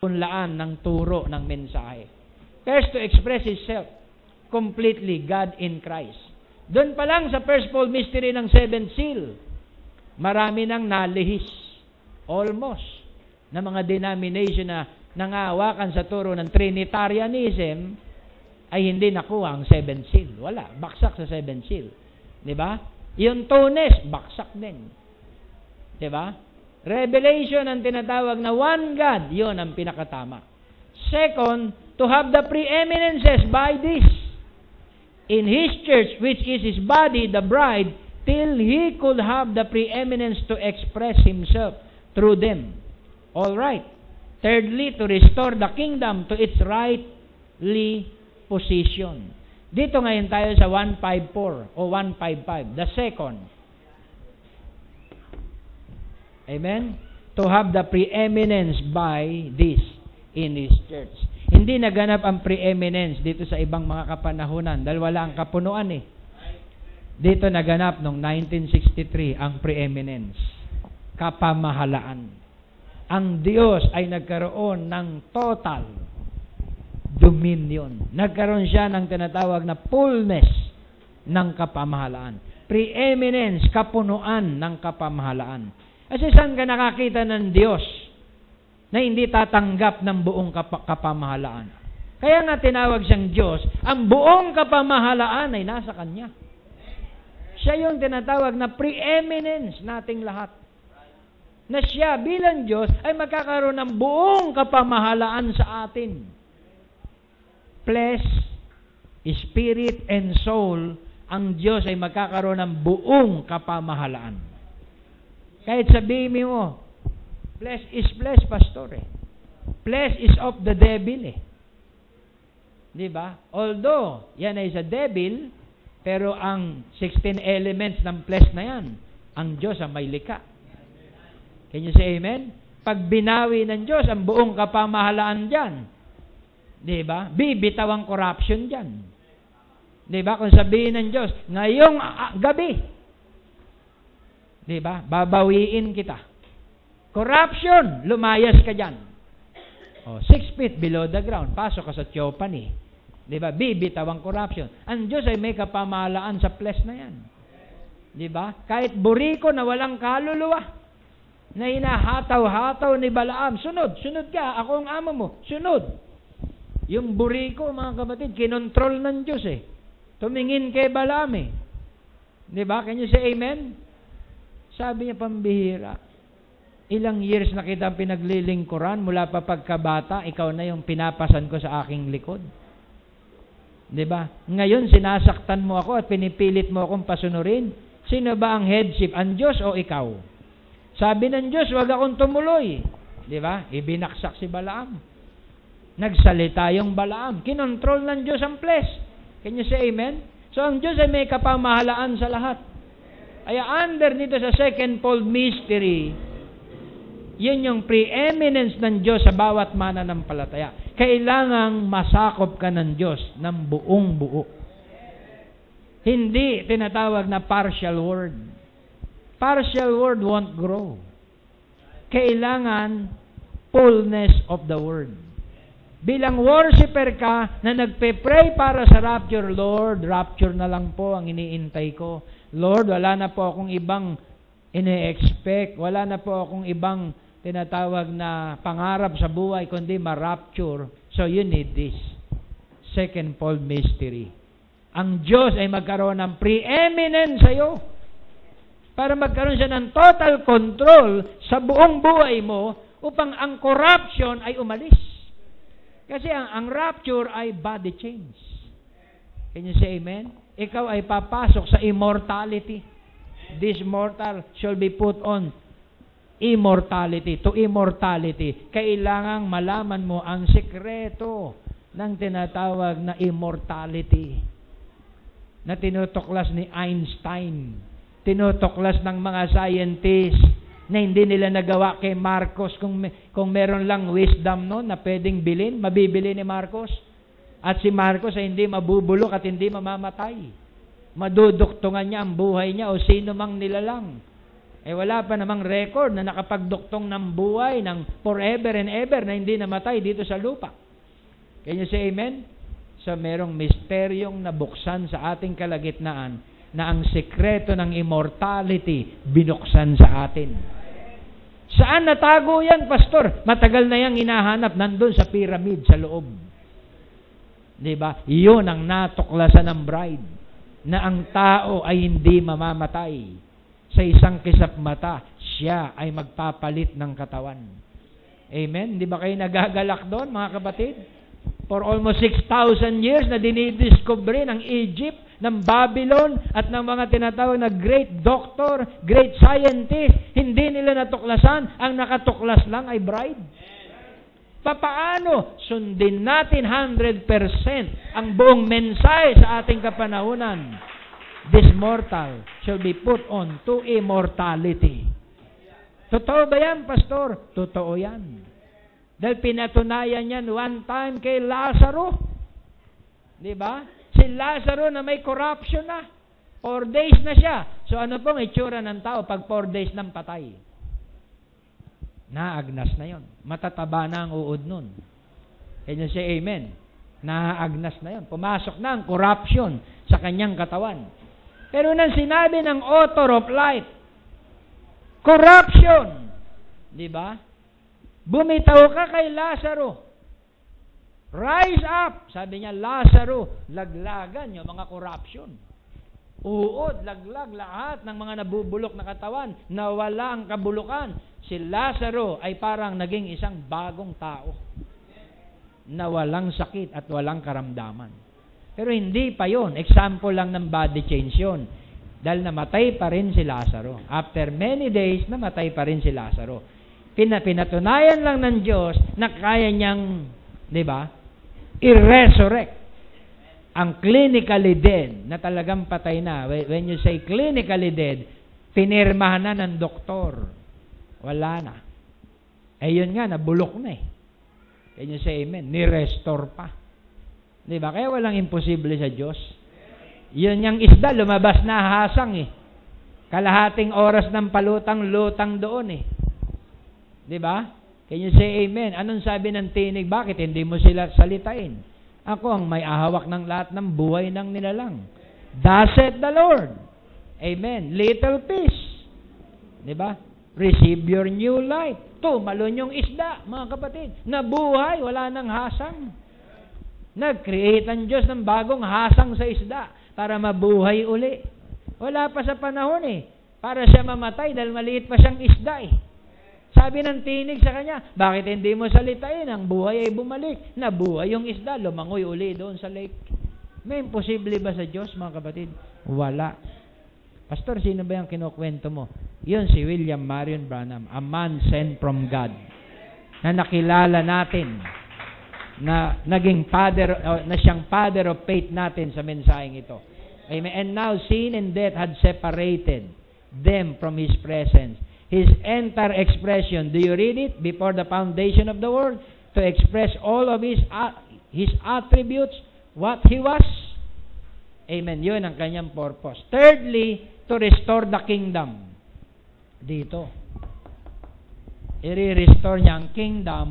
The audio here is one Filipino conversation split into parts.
unlaan ng turo ng mensahe. First, to express Himself completely, God in Christ. Doon pa lang sa first-fold mystery ng seventh seal, marami nang nalihis, almost, na mga denomination na nangahawakan sa turo ng Trinitarianism, ay hindi nakuha ang seventh seal. Wala, baksak sa seventh seal. Diba? Yung Tunis, baksak din. Diba? Revelation ang tinatawag na one God, yun ang pinakatama. Second, to have the preeminences by this in His church, which is His body, the bride, till He could have the preeminence to express Himself through them. All right. Thirdly, to restore the kingdom to its rightly position. Dito ngayon tayo sa 154 o 155, the second. Amen? To have the preeminence by this in His church. Hindi naganap ang preeminence dito sa ibang mga kapanahunan dahil wala ang kapunuan eh. Dito naganap noong 1963 ang preeminence. Kapamahalaan. Ang Diyos ay nagkaroon ng total dominion. Nagkaroon siya ng tinatawag na fullness ng kapamahalaan. Preeminence, kapunuan ng kapamahalaan. Kasi saan ka nakakita ng Diyos na hindi tatanggap ng buong kapamahalaan? Kaya nga tinawag siyang Diyos, ang buong kapamahalaan ay nasa Kanya. Siya yung tinatawag na preeminence nating lahat. Na siya bilang Diyos ay magkakaroon ng buong kapamahalaan sa atin. Flesh, spirit, and soul, ang Diyos ay magkakaroon ng buong kapamahalaan. Kahit sabihin mo, flesh is flesh, pastor eh. Flesh is of the devil eh. Diba? Although, yan ay sa devil, pero ang 16 elements ng flesh na yan, ang Diyos ang may likha. Can you say amen? Pag binawi ng Diyos ang buong kapamahalaan dyan, diba? Bibitaw ang corruption dyan. Diba? Kung sabihin ng Diyos, ngayong gabi, diba? Babawiin kita. Corruption, lumayas ka dyan. 6 feet below the ground, pasok ka sa Theophany. Diba? Bibitaw ang corruption. Ang Diyos ay may kapamahalaan sa flesh na yan. Diba? Kahit buriko na walang kaluluwa, na hinahataw-hataw ni Balaam, sunod ka, ako ang amo mo, sunod. Yung buriko, mga kapatid, kinontrol ng Diyos eh. Tumingin kay Balaam eh. Diba? Can you say amen? Sabi niya, pambihira. Ilang years na kita pinaglilingkuran, mula pa pagkabata, ikaw na yung pinapasan ko sa aking likod. Diba? Ngayon, sinasaktan mo ako at pinipilit mo akong pasunurin. Sino ba ang headship? Ang Diyos o ikaw? Sabi ng Diyos, wag akong tumuloy. Diba? Ibinaksak si Balaam. Nagsalita yung Balaam. Kinontrol ng Diyos ang flesh. Can you say amen? So, ang Diyos ay may kapamahalaan sa lahat. Kaya under dito sa second-fold mystery, yun yung preeminence ng Diyos sa bawat mananampalataya. Kailangang masakop ka ng Diyos ng buong buo. Hindi tinatawag na partial word. Partial word won't grow. Kailangan fullness of the word. Bilang worshiper ka na nagpe-pray para sa rapture, Lord, rapture na lang po ang iniintay ko. Lord, wala na po akong ibang ine-expect. Wala na po akong ibang tinatawag na pangarap sa buhay, kundi ma-rapture. So you need this. Second-fold mystery. Ang Diyos ay magkaroon ng preeminence sa iyo. Para magkaroon siya ng total control sa buong buhay mo upang ang corruption ay umalis. Kasi ang rapture ay body change. Can you say amen? Ikaw ay papasok sa immortality. This mortal shall be put on immortality, to immortality. Kailangang malaman mo ang sikreto ng tinatawag na immortality na tinutuklas ni Einstein. Tinutuklas ng mga scientists na hindi nila nagawa kay Marcos. Kung meron lang wisdom no, na pwedeng bilhin, mabibili ni Marcos. At si Marcos ay hindi mabubulok at hindi mamamatay. Maduduktungan niya ang buhay niya o sino mang nilalang. Wala pa namang record na nakapagduktong ng buhay ng forever and ever na hindi namatay dito sa lupa. Can you say amen? So, merong misteryong nabuksan sa ating kalagitnaan na ang sekreto ng immortality binuksan sa atin. Saan natago yan, Pastor? Matagal na yang hinahanap, nandun sa pyramid, sa loob. Diba? Iyon ang natuklasan ng bride, na ang tao ay hindi mamamatay. Sa isang kisap mata, siya ay magpapalit ng katawan. Amen? Di ba kayo nagagalak doon, mga kapatid? For almost 6,000 years na dinidiscover ng Egypt, ng Babylon, at ng mga tinatawag na great doctor, great scientist, hindi nila natuklasan. Ang nakatuklas lang ay bride. Papaano? Sundin natin 100% ang buong mensahe sa ating kapanahunan. This mortal shall be put on to immortality. Totoo ba yan, Pastor? Totoo yan. Dahil pinatunayan yan one time kay Lazaro. Di ba? Si Lazaro na may corruption na. 4 days na siya. So ano pong itsura ng tao pag 4 days nang patay? Naagnas na yon. Matataba na ang uod nun. Can you say amen? Naagnas na yon. Pumasok na ang corruption sa kanyang katawan. Pero nang sinabi ng author of life, corruption, di ba? Bumitaw ka kay Lazaro. Rise up, sabi niya, Lazaro, laglagan yung mga corruption. Uod, laglag, lahat ng mga nabubulok na katawan, nawala ang kabulukan. Si Lazaro ay parang naging isang bagong tao na walang sakit at walang karamdaman. Pero hindi pa yon. Example lang ng body change yun. Dahil namatay pa rin si Lazaro. After many days, namatay pa rin si Lazaro. Pinatunayan lang ng Diyos na kaya niyang, di ba, i-resurrect ang clinically dead na talagang patay na. When you say clinically dead, pinirmahan na ng doktor. Wala na. Yun nga, nabulok na eh. Can you say amen? Ni-restore pa. Di ba? Kaya walang imposible sa Diyos. Yun yung isda, lumabas na hasang eh. Kalahating oras ng palutang-lutang doon eh. Di ba? Can you say amen? Anong sabi ng tinig? Bakit hindi mo sila salitain? Ako ang may ahawak ng lahat ng buhay ng nilalang. Thus saith the Lord. Amen. Little fish. Di ba? Receive your new life. Tumalon yung isda, mga kapatid. Nabuhay, wala nang hasang. Nag-create ang Diyos ng bagong hasang sa isda para mabuhay uli. Wala pa sa panahon eh. Para siya mamatay dahil maliit pa siyang isda eh. Sabi ng tinig sa kanya, bakit hindi mo salitain? Ang buhay ay bumalik. Nabuhay yung isda, lumangoy uli doon sa lake. May imposible ba sa Diyos, mga kapatid? Wala. Pastor, sino ba yung kinukwento mo? Yun si William Marion Branham, a man sent from God, na nakilala natin, na naging na siyang father of faith natin sa mensaheng ito. Amen. And now sin and death had separated them from His presence. His entire expression, do you read it? Before the foundation of the world, to express all of His attributes, what He was. Amen. Yun ang kanyang purpose. Thirdly, to restore the kingdom. Dito. I-restore niya ang kingdom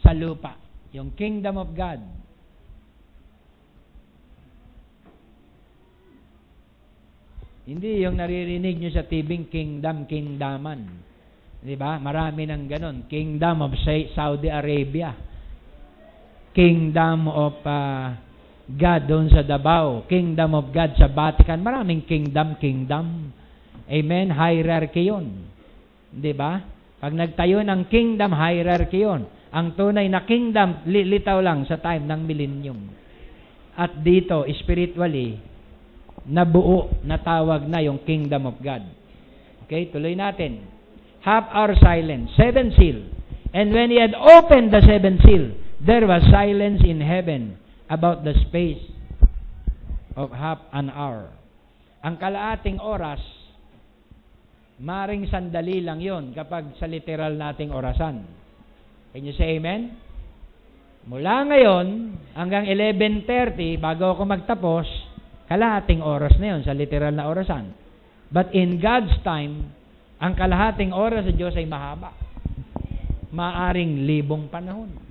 sa lupa. Yung kingdom of God. Hindi yung naririnig nyo sa tibing kingdaman. Di ba? Marami ng ganon. Kingdom of Saudi Arabia. Kingdom of God doon sa Davao. Kingdom of God sa Vatican. Maraming kingdom. Amen? Hierarchy yun. Di ba? Pag nagtayo ng kingdom, hierarchy yun. Ang tunay na kingdom, litaw lang sa time ng millennium. At dito, spiritually, nabuo, natawag na yung kingdom of God. Okay, tuloy natin. Half hour silence. 7 seal. And when He had opened the 7 seal, there was silence in heaven about the space of half an hour. Ang kalaating oras, maring sandali lang yon kapag sa literal nating orasan. Can you say amen? Mula ngayon hanggang 11:30 bago ako magtapos, kalahating oras na yon sa literal na orasan. But in God's time, Ang kalahating oras sa Diyos ay mahaba. Maaring 1,000 panahon.